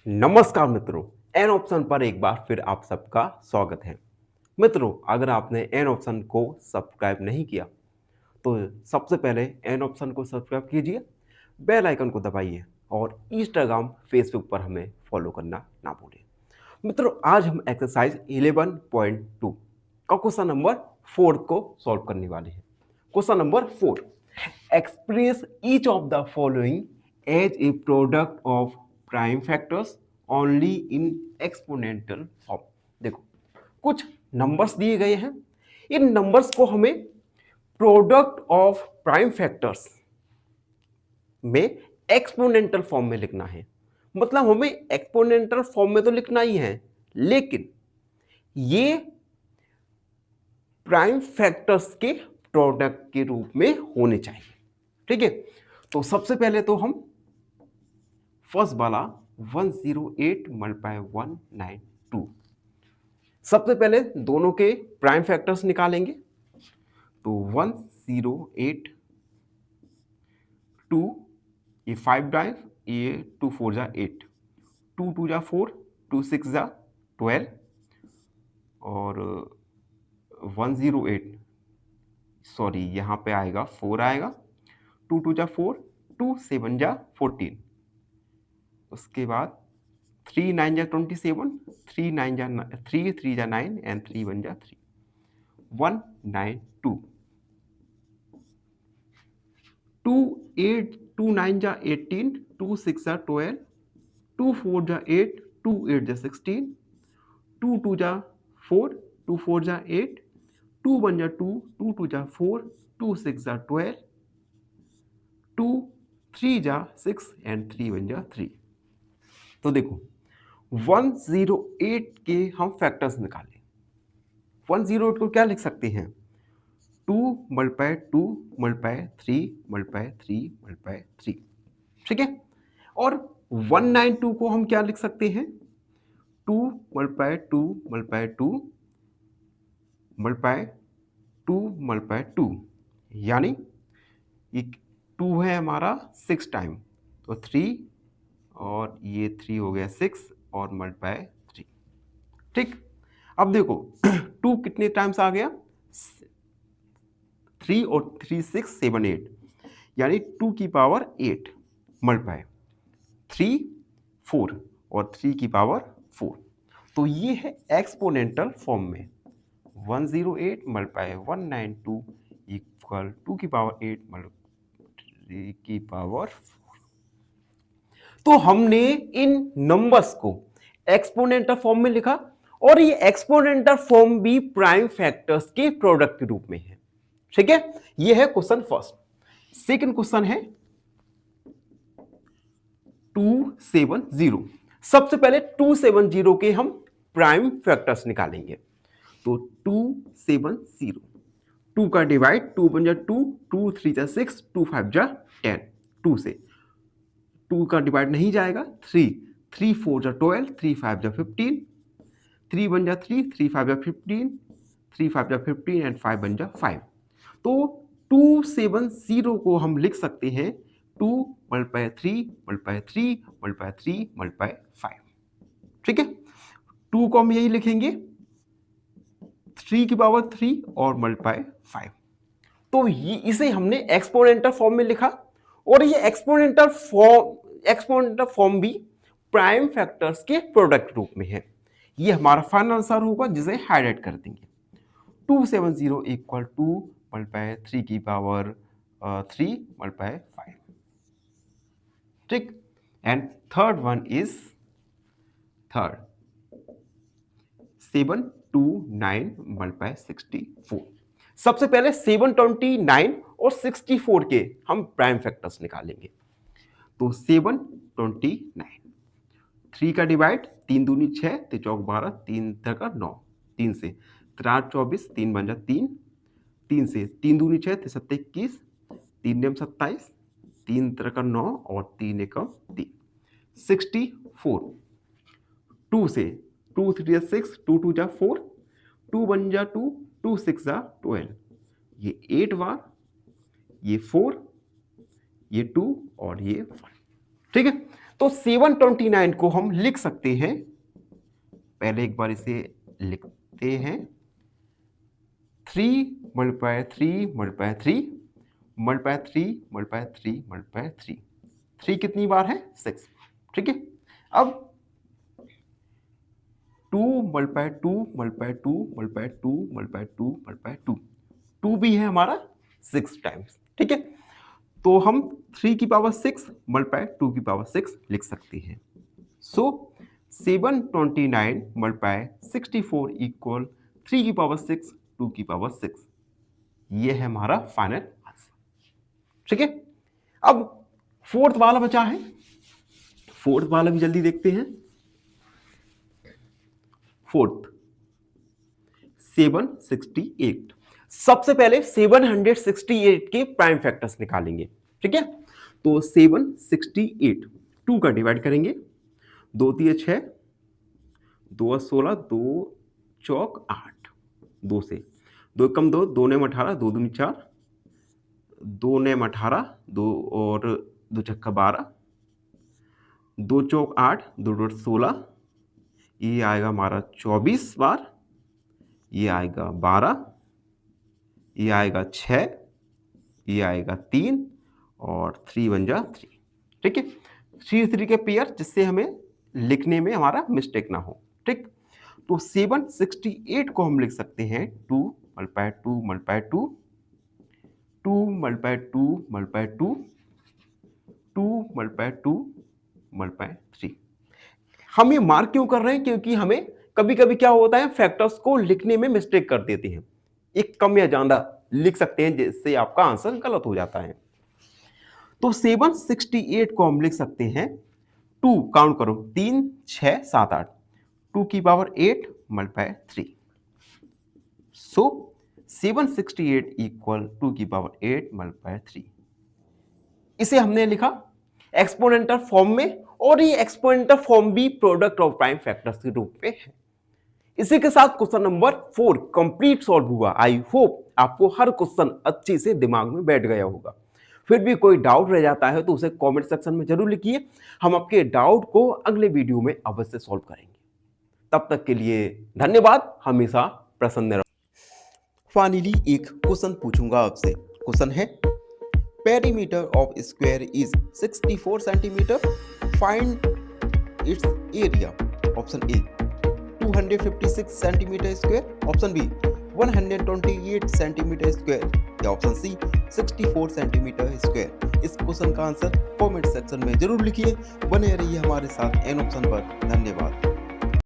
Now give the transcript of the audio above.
नमस्कार मित्रों, an option पर एक बार फिर आप सबका स्वागत है। मित्रों, अगर आपने एन ऑप्शन को सब्सक्राइब नहीं किया तो सबसे पहले एन ऑप्शन को सब्सक्राइब कीजिए, बेल आइकन को दबाइए और इंस्टाग्राम फेसबुक पर हमें फॉलो करना ना भूलें। मित्रों, आज हम एक्सरसाइज 11.2 का क्वेश्चन नंबर 4 को सॉल्व करने वाले हैं। Question number 4, express each of the following as a product of prime factors only in exponential form. देखो, कुछ नंबर्स दिए गए हैं, इन नंबर्स को हमें प्रोडक्ट ऑफ प्राइम फैक्टर्स में एक्सपोनेंशियल फॉर्म में लिखना है। मतलब हमें एक्सपोनेंशियल फॉर्म में तो लिखना ही है, लेकिन ये प्राइम फैक्टर्स के प्रोडक्ट के रूप में होने चाहिए। ठीक है, तो सबसे पहले तो हम फर्स्ट वाला 108 मल्टीप्लाई 192, सबसे पहले दोनों के प्राइम फैक्टर्स निकालेंगे। तो 108 2, ये 5 ड्राइव, ये 2 4 जा 8, 2 2 जा 4, 2 6 जा 12 और 108, सॉरी यहाँ पे आएगा 4 आएगा, 2 2 जा 4, 2 7 जा 14, उसके बाद 3 9 जा 27, 3 9 जा 3 3 जा 9 एंड 3 1 जा 3, 192, 2 8 2 9 जा 18, 2 6 जा 12, 2 4 जा 8, 2 8 जा 16, 2 2 जा 4, 2 4 जा 8, 2 1 जा 2, 2 2 जा 4, 2 6 जा 12, 2 3 जा 6 एंड 3 1 जा 3। तो देखो 108 के हम फैक्टर्स निकालें। 108 को क्या लिख सकते हैं? 2 मल्टीप्लाई 2 मल्टीप्लाई 3 मल्टीप्लाई 3 मल्टीप्लाई 3, ठीक है। और 192 को हम क्या लिख सकते हैं? 2 मल्टीप्लाई 2 मल्टीप्लाई 2 मल्टीप्लाई 2 मल्टीप्लाई 2, यानी ये 2 है हमारा 6 टाइम, तो 3 और ये 3 हो गया 6 और मल्टीप्लाई 3, ठीक। अब देखो 2 कितने टाइम्स आ गया? 3 और 3 6 7 8, यानी 2 की पावर 8 मल्टीप्लाई 3 4 और 3 की पावर 4। तो ये है एक्सपोनेंशियल फॉर्म में 108 मल्टीप्लाई 192 इक्वल 2 की पावर 8 मल्टीप्लाई 3 की पावर 4। तो हमने इन नंबर्स को एक्सपोनेंशियल फॉर्म में लिखा और ये एक्सपोनेंशियल फॉर्म भी प्राइम फैक्टर्स के प्रोडक्ट के रूप में है, ठीक है। ये है क्वेश्चन फर्स्ट। सेकंड क्वेश्चन है 270। सबसे पहले 270 के हम प्राइम फैक्टर्स निकालेंगे। तो 270, 2 का डिवाइड, 2 1 जा 2, 2 3 जा 6, 2 5 जा 10, 2 से 2 का डिवाइड नहीं जाएगा, 3 3 4 जा 12, 3 5 जा 15, 3 1 जा 3, 3 5 जा 15, 3 5 जा 15 एंड 5 1 जा 5। तो 270 को हम लिख सकते हैं 2 मल्टीप्लाई 3 मल्टीप्लाई 3 मल्टीप्लाई 3 मल्टीप्लाई 5, ठीक है। 2 को हम यही लिखेंगे 3 की पावर 3 और मल्टीप्लाई 5। तो इसे हमने एक्सपोनेंशियल फॉर्म में लिखा और ये एक्सपोनेंशियल फॉर्म भी प्राइम फैक्टर्स के प्रोडक्ट रूप में है। ये हमारा फाइनल आंसर होगा, जिसे हाईलाइट कर देंगे। 270 इक्वल 2 मल्टीप्लाई 3 की पावर 3 मल्टीप्लाई 5, ठीक। And third one is 729 multiply 64। सबसे पहले 729 और 64 के हम प्राइम फैक्टर्स निकालेंगे। तो 729, 3 का डिवाइड, 3 दूनी 6, 3 चौक 12, 3 का 9, 3 से 3 24, 3 बन जा 3, 3 से 3 दूनी 6, 3 7 21, 3 नेम 27, 3 का 9 और 3 एकम 3, 64। 2 से 2 3 6, 2 2 जा 4, 2 1 जा 2, 2 6 जा 12, ये 8 बार, ये 4, ये 2 और ये 1, ठीक है। तो 729 को हम लिख सकते हैं, पहले एक बार इसे लिखते हैं, 3 multiply 3 multiply 3 multiply 3 multiply 3 multiply 3, 3 कितनी बार है? 6। ठीक है। अब 2 multiply 2 multiply 2 multiply 2 multiply 2 multiply 2, 2 भी है हमारा 6 टाइम्स। ठीक है। तो हम 3 की पावर 6 मल्टीप्लाई 2 की पावर 6 लिख सकते हैं। सो 729 मल्टीप्लाई 64 इक्वल 3 की पावर 6 2 की पावर 6, ये है हमारा फाइनल आंसर। ठीक है। अब फोर्थ वाला बचा है, फोर्थ वाला भी जल्दी देखते हैं। फोर्थ 768, सबसे पहले 768 के प्राइम फैक्टर्स निकालेंगे। ठीक है। तो 768 2 का डिवाइड करेंगे, 2 3 6, 2 16, 2 चौक 8, 2 से 2 कम 2, 2 ने 18, 2 दूनी 4, 2 ने 18, 2 और 2 छक्का 12, 2 चौक 8, 2 डॉट 16, ये आएगा हमारा 24 बार, ये आएगा 12, ये आएगा 6, ये आएगा 3 और 3 बन जा 3। ठीक है। 3 के पेयर, जिससे हमें लिखने में हमारा मिस्टेक ना हो। ठीक। तो 768 को हम लिख सकते हैं 2 multiply 2 multiply 2, 2 multiply 2 multiply 2, 2 multiply 2 multiply 3। हम ये मार्क क्यों कर रहे हैं? क्योंकि हमें कभी कभी क्या होता है, फैक्टर्स को लिखने में मिस्टेक कर देते हैं, एक कम या ज्यादा लिख सकते हैं, जिससे आपका आंसर गलत हो जाता है। तो 768 को हम लिख सकते हैं 2, काउंट करो, 3 6 7 8, 2 की पावर 8 मल्टीप्लाई 3। सो 768 इक्वल 2 की पावर 8 मल्टीप्लाई 3। इसे हमने लिखा एक्सपोनेंटल फॉर्म में, और ये एक्सपोनेंटल फॉर्म भी प्रोडक्ट ऑफ प्राइम फैक्टर्स के रूप में है। इसी के साथ क्वेश्चन नंबर 4 कंप्लीट सॉल्व हुआ। आई होप आपको हर क्वेश्चन अच्छे से दिमाग में बैठ गया होगा। फिर भी कोई डाउट रह जाता है तो उसे कमेंट सेक्शन में जरूर लिखिए, हम आपके डाउट को अगले वीडियो में अवश्य सॉल्व करेंगे। तब तक के लिए धन्यवाद, हमेशा प्रसन्न रहो। फाइनली एक क्वेश्चन पूछूंगा आपसे। क्वेश्चन है, perimeter of square is 64 centimetre, find its area. Option A 256 centimetre square, option B 128 centimetre square, या ऑप्शन सी 64 सेंटीमीटर स्क्वायर। इस क्वेश्चन का आंसर कमेंट सेक्शन में जरूर लिखिए। बने रहिए हमारे साथ एन ऑप्शन पर। धन्यवाद।